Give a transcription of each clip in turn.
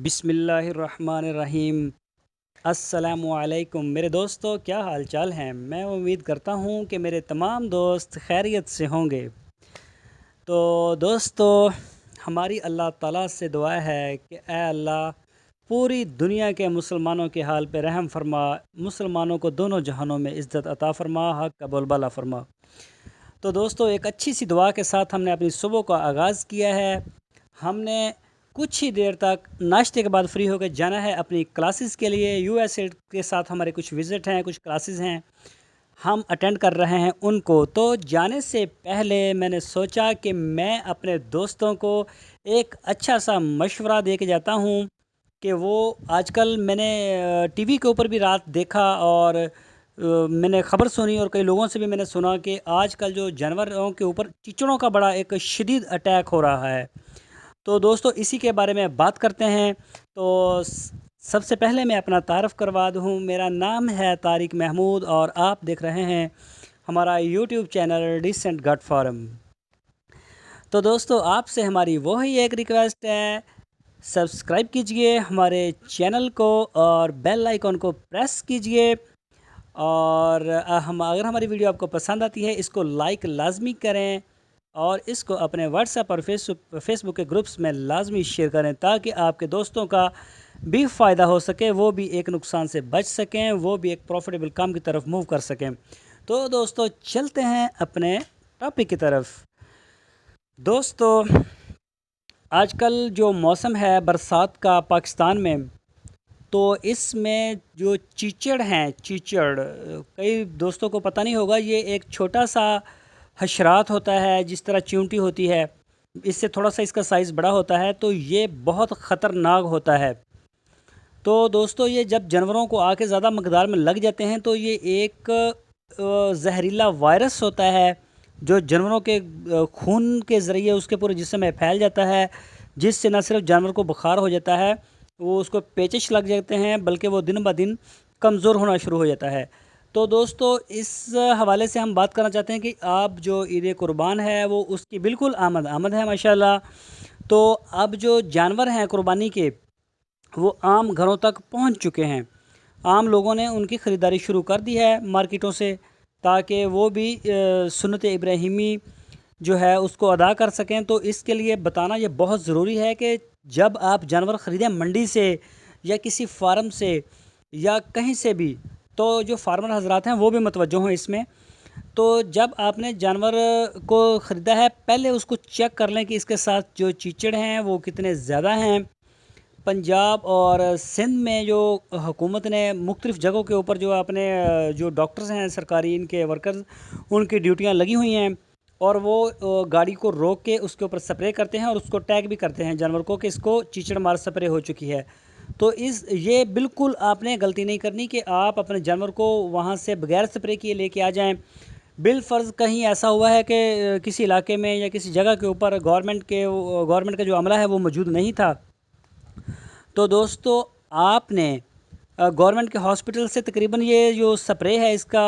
बिस्मिल्लाहिर्रहमानिर्रहीम। अस्सलामुअलैकुम मेरे दोस्तों, क्या हाल चाल हैं। मैं उम्मीद करता हूँ कि मेरे तमाम दोस्त खैरियत से होंगे। तो दोस्तों, हमारी अल्लाह ताला से दुआ है कि ए अल्लाह, पूरी दुनिया के मुसलमानों के हाल पे रहम फरमा, मुसलमानों को दोनों जहानों में इज़्ज़त अता फरमा, हक़ का बोलबाला फरमा। तो दोस्तों, एक अच्छी सी दुआ के साथ हमने अपनी सुबह का आगाज़ किया है। हमने कुछ ही देर तक नाश्ते के बाद फ्री होकर जाना है अपनी क्लासेस के लिए। यूएसए के साथ हमारे कुछ विज़िट हैं, कुछ क्लासेस हैं, हम अटेंड कर रहे हैं उनको। तो जाने से पहले मैंने सोचा कि मैं अपने दोस्तों को एक अच्छा सा मशवरा दे के जाता हूँ कि वो आजकल मैंने टीवी के ऊपर भी रात देखा और मैंने ख़बर सुनी और कई लोगों से भी मैंने सुना कि आजकल जो जानवरों के ऊपर कीचड़ों का बड़ा एक शदीद अटैक हो रहा है। तो दोस्तों, इसी के बारे में बात करते हैं। तो सबसे पहले मैं अपना तारफ़ करवा दूँ। मेरा नाम है तारिक महमूद और आप देख रहे हैं हमारा यूट्यूब चैनल डिसेंट गट फार्म। तो दोस्तों, आपसे हमारी वही एक रिक्वेस्ट है, सब्सक्राइब कीजिए हमारे चैनल को और बेल आइकॉन को प्रेस कीजिए। और हम अगर हमारी वीडियो आपको पसंद आती है, इसको लाइक लाजमी करें और इसको अपने व्हाट्सएप और फेसबुक के ग्रुप्स में लाजमी शेयर करें, ताकि आपके दोस्तों का भी फ़ायदा हो सके, वो भी एक नुकसान से बच सकें, वो भी एक प्रॉफिटेबल काम की तरफ मूव कर सकें। तो दोस्तों, चलते हैं अपने टॉपिक की तरफ। दोस्तों, आजकल जो मौसम है बरसात का पाकिस्तान में, तो इसमें जो चीचड़ हैं, कई दोस्तों को पता नहीं होगा, ये एक छोटा सा हशरात होता है, जिस तरह चींटी होती है, इससे थोड़ा सा इसका साइज़ बड़ा होता है। तो ये बहुत ख़तरनाक होता है। तो दोस्तों, ये जब जानवरों को आके ज़्यादा मकदार में लग जाते हैं, तो ये एक जहरीला वायरस होता है, जो जानवरों के खून के ज़रिए उसके पूरे जिस्म में फैल जाता है, जिससे न सिर्फ जानवर को बुखार हो जाता है, वो उसको पेचिश लग जाते हैं, बल्कि वो दिन ब दिन कमज़ोर होना शुरू हो जाता है। तो दोस्तों, इस हवाले से हम बात करना चाहते हैं कि आप जो ईद कुर्बान है, वो उसकी बिल्कुल आमद आमद है माशाल्लाह। तो अब जो जानवर हैं कुर्बानी के, वो आम घरों तक पहुंच चुके हैं। आम लोगों ने उनकी ख़रीदारी शुरू कर दी है मार्केटों से, ताकि वो भी सुन्नत इब्राहिमी जो है उसको अदा कर सकें। तो इसके लिए बताना ये बहुत ज़रूरी है कि जब आप जानवर ख़रीदें मंडी से या किसी फार्म से या कहीं से भी, तो जो फार्मर हजरात हैं वो भी मतवज्जो हों इसमें। तो जब आपने जानवर को ख़रीदा है, पहले उसको चेक कर लें कि इसके साथ जो चीचड़ हैं वो कितने ज़्यादा हैं। पंजाब और सिंध में जो हुकूमत ने मुख्तलिफ़ जगहों के ऊपर जो अपने जो डॉक्टर्स हैं सरकारी, इनके वर्कर्स, उनकी ड्यूटियां लगी हुई हैं, और वो गाड़ी को रोक के उसके ऊपर स्प्रे करते हैं और उसको टैग भी करते हैं जानवर को कि इसको चीचड़ मार स्प्रे हो चुकी है। तो ये बिल्कुल आपने गलती नहीं करनी कि आप अपने जानवर को वहाँ से बगैर स्प्रे किए लेके आ जाएं। बिलफ़र्ज़ कहीं ऐसा हुआ है कि किसी इलाके में या किसी जगह के ऊपर गवर्नमेंट का जो अमला है वो मौजूद नहीं था, तो दोस्तों, आपने गवर्नमेंट के हॉस्पिटल से तकरीबन ये जो स्प्रे है इसका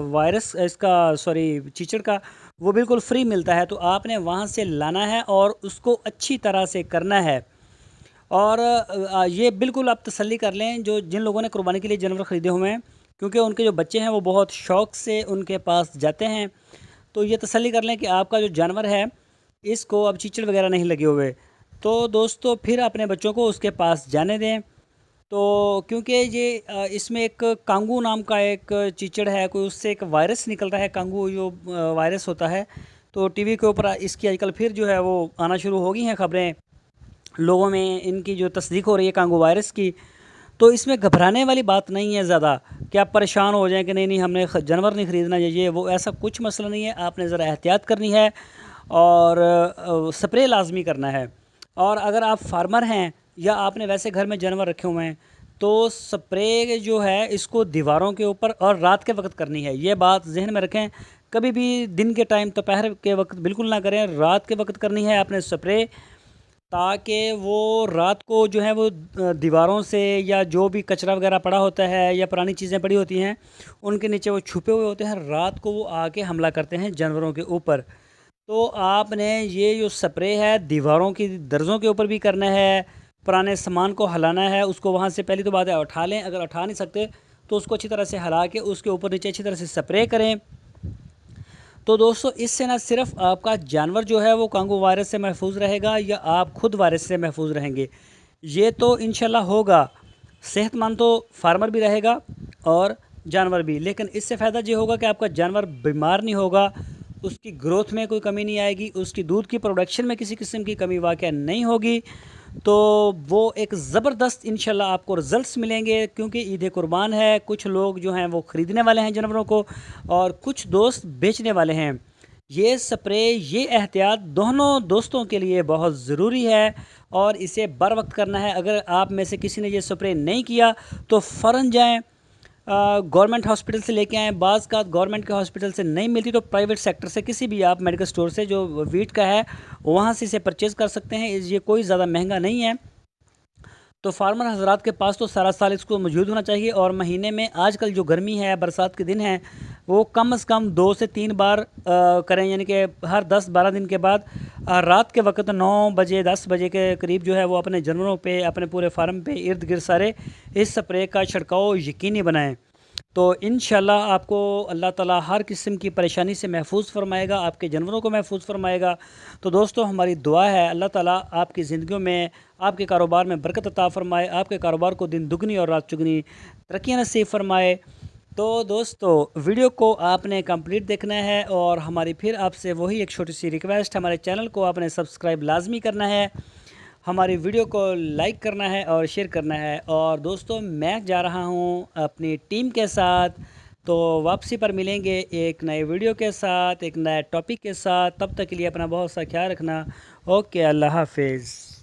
वायरस इसका सॉरी चीचड़ का, वो बिल्कुल फ्री मिलता है। तो आपने वहाँ से लाना है और उसको अच्छी तरह से करना है। और ये बिल्कुल आप तसल्ली कर लें, जो जिन लोगों ने कुर्बानी के लिए जानवर ख़रीदे हुए हैं, क्योंकि उनके जो बच्चे हैं वो बहुत शौक़ से उनके पास जाते हैं। तो ये तसल्ली कर लें कि आपका जो जानवर है, इसको अब चीचड़ वगैरह नहीं लगे हुए। तो दोस्तों, फिर अपने बच्चों को उसके पास जाने दें। तो क्योंकि ये इसमें एक कांगू नाम का एक चीचड़ है, कोई उससे एक वायरस निकलता है, कांगू जो वायरस होता है। तो टीवी के ऊपर इसकी आजकल फिर जो है वो आना शुरू हो गई हैं ख़बरें, लोगों में इनकी जो तस्दीक हो रही है कांगू वायरस की। तो इसमें घबराने वाली बात नहीं है ज़्यादा कि आप परेशान हो जाएं कि नहीं नहीं हमने जानवर नहीं ख़रीदना, ये वो, ऐसा कुछ मसला नहीं है। आपने ज़रा एहतियात करनी है और स्प्रे लाजमी करना है। और अगर आप फार्मर हैं या आपने वैसे घर में जानवर रखे हुए हैं, तो स्प्रे जो है इसको दीवारों के ऊपर और रात के वक्त करनी है। ये बात जहन में रखें, कभी भी दिन के टाइम दोपहर के वक्त बिल्कुल ना करें, रात के वक्त करनी है आपने स्प्रे, ताकि वो रात को जो है वो दीवारों से या जो भी कचरा वगैरह पड़ा होता है या पुरानी चीज़ें पड़ी होती हैं, उनके नीचे वो छुपे हुए होते हैं, रात को वो आके हमला करते हैं जानवरों के ऊपर। तो आपने ये जो स्प्रे है दीवारों की दर्ज़ों के ऊपर भी करना है, पुराने सामान को हिलाना है उसको, वहाँ से पहली तो बात है उठा लें, अगर उठा नहीं सकते तो उसको अच्छी तरह से हिला के उसके ऊपर नीचे अच्छी तरह से स्प्रे करें। तो दोस्तों इससे ना सिर्फ आपका जानवर जो है वो कांगो वायरस से महफूज रहेगा या आप खुद वायरस से महफूज रहेंगे, ये तो इंशाल्लाह होगा। सेहतमंद तो फार्मर भी रहेगा और जानवर भी, लेकिन इससे फ़ायदा ये होगा कि आपका जानवर बीमार नहीं होगा, उसकी ग्रोथ में कोई कमी नहीं आएगी, उसकी दूध की प्रोडक्शन में किसी किस्म की कमी वाक़या नहीं होगी। तो वो एक ज़बरदस्त इंशाल्लाह आपको रिज़ल्ट्स मिलेंगे, क्योंकि ईद कुर्बान है, कुछ लोग जो हैं वो ख़रीदने वाले हैं जानवरों को और कुछ दोस्त बेचने वाले हैं। ये स्प्रे, ये एहतियात दोनों दोस्तों के लिए बहुत ज़रूरी है और इसे बर वक्त करना है। अगर आप में से किसी ने ये स्प्रे नहीं किया तो फ़ौरन जाएँ गवर्नमेंट हॉस्पिटल से लेके आएँ। बाज़ का गवर्नमेंट के हॉस्पिटल से नहीं मिलती तो प्राइवेट सेक्टर से किसी भी आप मेडिकल स्टोर से जो वीट का है वहाँ से इसे परचेज़ कर सकते हैं। ये कोई ज़्यादा महंगा नहीं है। तो फार्मर हजरात के पास तो सारा साल इसको मौजूद होना चाहिए और महीने में आजकल जो गर्मी है, बरसात के दिन हैं, वो कम से कम 2 से 3 बार करें, यानी कि हर 10-12 दिन के बाद रात के वक्त 9 बजे 10 बजे के करीब जो है वो अपने जानवरों पे, अपने पूरे फार्म पे इर्द गिर्द सारे इस स्प्रे का छिड़काव यकीनी बनाएं। तो इंशाल्लाह आपको अल्लाह ताला हर किस्म की परेशानी से महफूज फरमाएगा, आपके जानवरों को महफूज फरमाएगा। तो दोस्तों हमारी दुआ है अल्लाह ताला आपकी ज़िंदगियों में, आपके कारोबार में बरकत अता फ़रमाए, आपके कारोबार को दिन दुगनी और रात चुगनी तरक्कियाँ नसीब फरमाए। तो दोस्तों वीडियो को आपने कंप्लीट देखना है और हमारी फिर आपसे वही एक छोटी सी रिक्वेस्ट, हमारे चैनल को आपने सब्सक्राइब लाजमी करना है, हमारी वीडियो को लाइक करना है और शेयर करना है। और दोस्तों मैं जा रहा हूँ अपनी टीम के साथ, तो वापसी पर मिलेंगे एक नए वीडियो के साथ, एक नए टॉपिक के साथ। तब तक के लिए अपना बहुत सा ख्याल रखना। ओके, अल्लाह हाफिज़।